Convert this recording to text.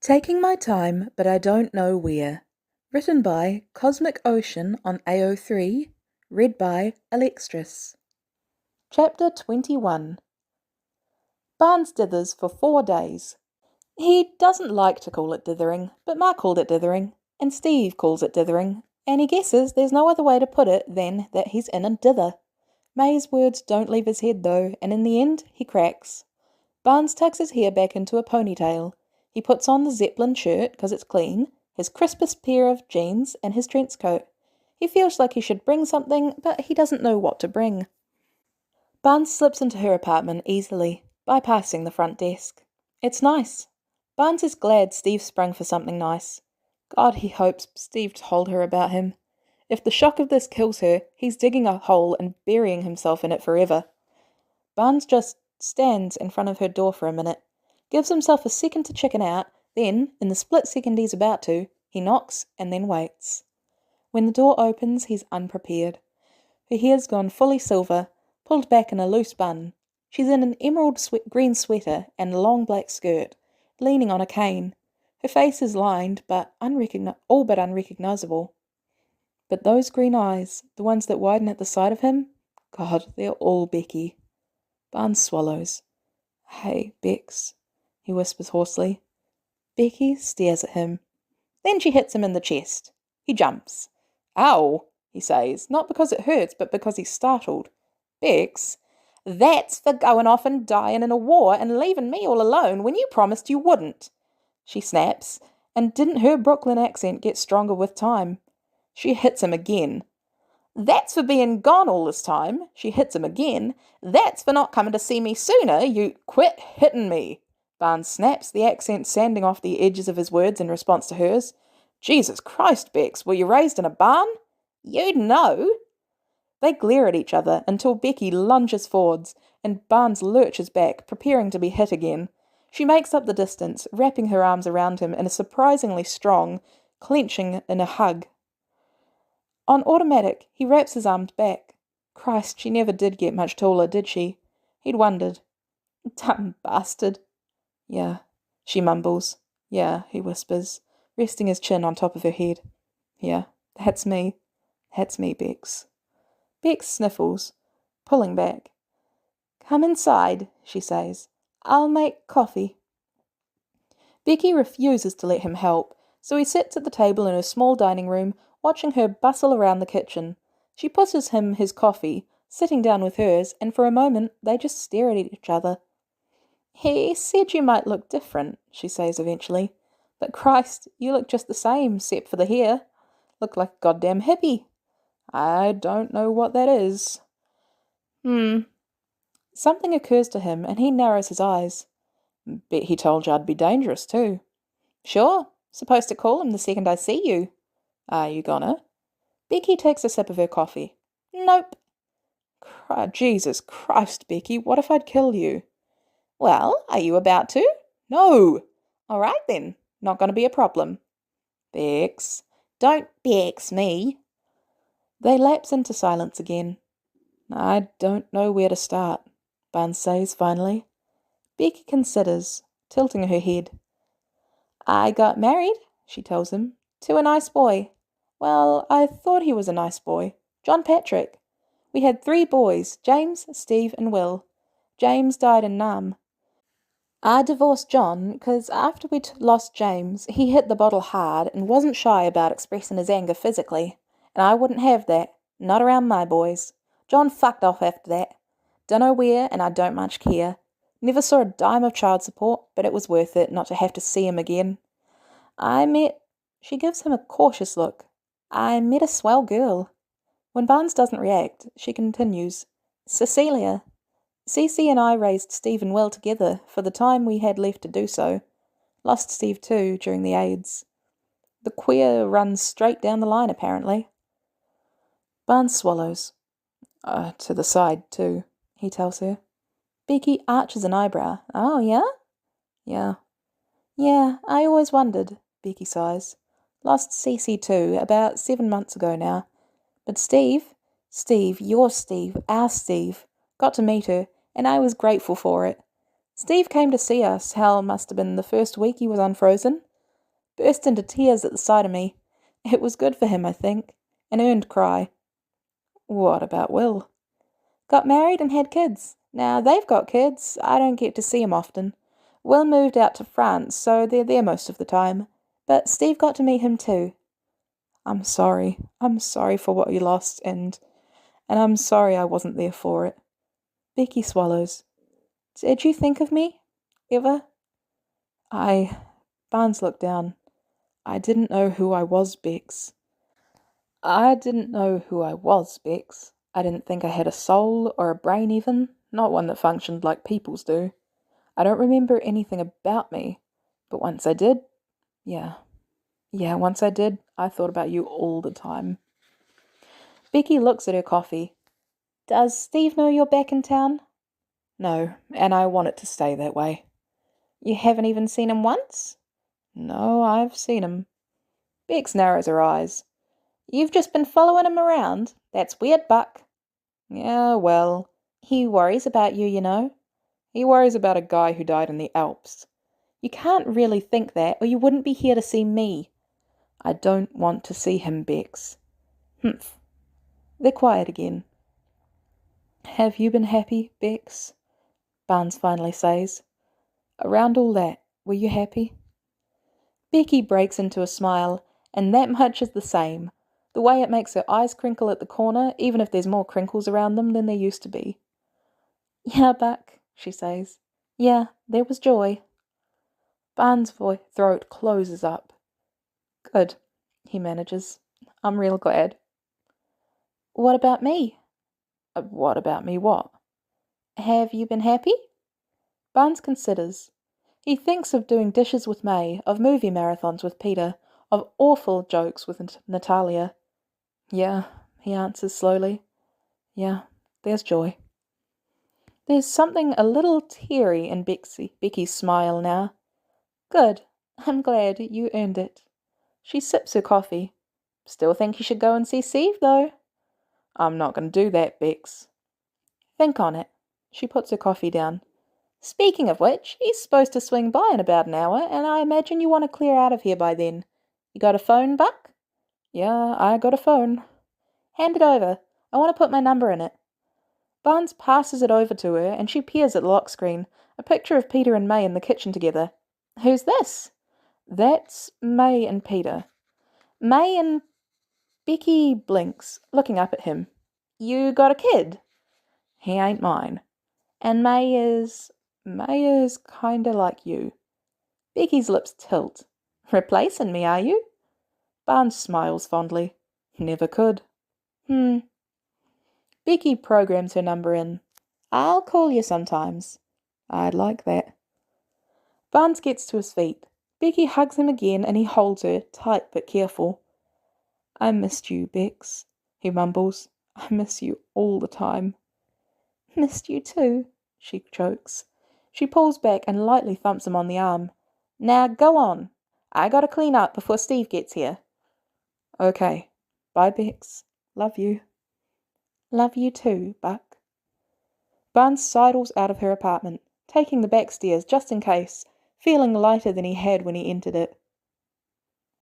Taking My Time, But I Don't Know Where. Written by Cosmic Ocean on AO3. Read by Alextris. Chapter 21. Barnes dithers for 4 days. He doesn't like to call it dithering, but Ma called it dithering, and Steve calls it dithering, and he guesses there's no other way to put it than that he's in a dither. May's words don't leave his head though, and in the end he cracks. Barnes tucks his hair back into a ponytail. He puts on the Zeppelin shirt, 'cause it's clean, his crispest pair of jeans, and his trench coat. He feels like he should bring something, but he doesn't know what to bring. Barnes slips into her apartment easily, bypassing the front desk. It's nice. Barnes is glad Steve sprung for something nice. God, he hopes Steve told her about him. If the shock of this kills her, he's digging a hole and burying himself in it forever. Barnes just stands in front of her door for a minute, gives himself a second to chicken out, then, in the split second he's about to, he knocks and then waits. When the door opens, he's unprepared. Her hair's gone fully silver, pulled back in a loose bun. She's in an emerald green sweater and a long black skirt, leaning on a cane. Her face is lined, but all but unrecognizable. But those green eyes, the ones that widen at the sight of him, God, they're all Becky. Barnes swallows. Hey, Bex, he whispers hoarsely. Becky stares at him. Then she hits him in the chest. He jumps. Ow, he says, not because it hurts, but because he's startled. Bex, that's for going off and dying in a war and leaving me all alone when you promised you wouldn't. She snaps, and didn't her Brooklyn accent get stronger with time? She hits him again. That's for being gone all this time. She hits him again. That's for not coming to see me sooner. You quit hitting me. Barnes snaps, the accent sanding off the edges of his words in response to hers. Jesus Christ, Bex, were you raised in a barn? You'd know. They glare at each other until Becky lunges forwards, and Barnes lurches back, preparing to be hit again. She makes up the distance, wrapping her arms around him in a surprisingly strong, clenching in a hug. On automatic, he wraps his arms back. Christ, she never did get much taller, did she? He'd wondered. Dumb bastard. Yeah, she mumbles. Yeah, he whispers, resting his chin on top of her head. Yeah, that's me. That's me, Bex. Bex sniffles, pulling back. Come inside, she says. I'll make coffee. Becky refuses to let him help, so he sits at the table in her small dining room, watching her bustle around the kitchen. She pushes him his coffee, sitting down with hers, and for a moment they just stare at each other. He said you might look different, she says eventually. But Christ, you look just the same, except for the hair. Look like a goddamn hippie. I don't know what that is. Something occurs to him, and he narrows his eyes. Bet he told you I'd be dangerous, too. Sure, supposed to call him the second I see you. Are you gonna? Becky takes a sip of her coffee. Nope. Jesus Christ, Becky, what if I'd kill you? Well, are you about to? No. All right then, not gonna be a problem. Bex, don't Bex me. They lapse into silence again. I don't know where to start, Barnes says finally. Becky considers, tilting her head. I got married, she tells him, to a nice boy. Well, I thought he was a nice boy. John Patrick. We had 3 boys, James, Steve, and Will. James died in Nam. I divorced John because after we lost James, he hit the bottle hard and wasn't shy about expressing his anger physically. And I wouldn't have that, not around my boys. John fucked off after that. Dunno where, and I don't much care. Never saw a dime of child support, but it was worth it not to have to see him again. She gives him a cautious look. I met a swell girl. When Barnes doesn't react, she continues. Cecilia. Cece and I raised Steve and Will together for the time we had left to do so. Lost Steve too during the AIDS. The queer runs straight down the line, apparently. Barnes swallows. To the side, too, he tells her. Becky arches an eyebrow. Oh, yeah? Yeah. Yeah, I always wondered, Becky sighs. Lost Cece too, about 7 months ago now. But Steve, your Steve, our Steve, got to meet her, and I was grateful for it. Steve came to see us, hell must have been the first week he was unfrozen. burst into tears at the sight of me. It was good for him, I think. An earned cry. What about Will? Got married and had kids. Now they've got kids. I don't get to see 'em often. Will moved out to France, so they're there most of the time. But Steve got to meet him too. I'm sorry. I'm sorry for what you lost, and I'm sorry I wasn't there for it. Becky swallows. Did you think of me? Ever? Barnes looked down. I didn't know who I was, Bex. I didn't know who I was, Bex. I didn't think I had a soul or a brain even, not one that functioned like people's do. I don't remember anything about me, but once I did, yeah, once I did, I thought about you all the time. Becky looks at her coffee. Does Steve know you're back in town? No, and I want it to stay that way. You haven't even seen him once? No, I've seen him. Bex narrows her eyes. You've just been following him around? That's weird, Buck. Yeah, well, he worries about you, you know. He worries about a guy who died in the Alps. You can't really think that, or you wouldn't be here to see me. I don't want to see him, Bex. Humph. They're quiet again. Have you been happy, Bex? Barnes finally says. Around all that, were you happy? Becky breaks into a smile, and that much is the same. The way it makes her eyes crinkle at the corner, even if there's more crinkles around them than there used to be. Yeah, Buck, she says. Yeah, there was joy. Barnes' throat closes up. Good, he manages. I'm real glad. What about me? What about me what? Have you been happy? Barnes considers. He thinks of doing dishes with May, of movie marathons with Peter, of awful jokes with Natalia. Yeah, he answers slowly. Yeah, there's joy. There's something a little teary in Becky's smile now. Good. I'm glad you earned it. She sips her coffee. Still think you should go and see Steve, though. I'm not going to do that, Bex. Think on it. She puts her coffee down. Speaking of which, he's supposed to swing by in about an hour, and I imagine you want to clear out of here by then. You got a phone, Buck? Yeah, I got a phone. Hand it over. I want to put my number in it. Barnes passes it over to her, and she peers at the lock screen, a picture of Peter and May in the kitchen together. Who's this? That's May and Peter. May and Becky blinks, looking up at him. You got a kid? He ain't mine. And May is kinda like you. Becky's lips tilt. Replacing me, are you? Barnes smiles fondly. Never could. Becky programs her number in. I'll call you sometimes. I'd like that. Barnes gets to his feet. Becky hugs him again and he holds her, tight but careful. I missed you, Bex, he mumbles. I miss you all the time. Missed you too, she chokes. She pulls back and lightly thumps him on the arm. Now go on. I gotta clean up before Steve gets here. Okay. Bye, Bex. Love you. Love you too, Buck. Barnes sidles out of her apartment, taking the back stairs just in case, feeling lighter than he had when he entered it.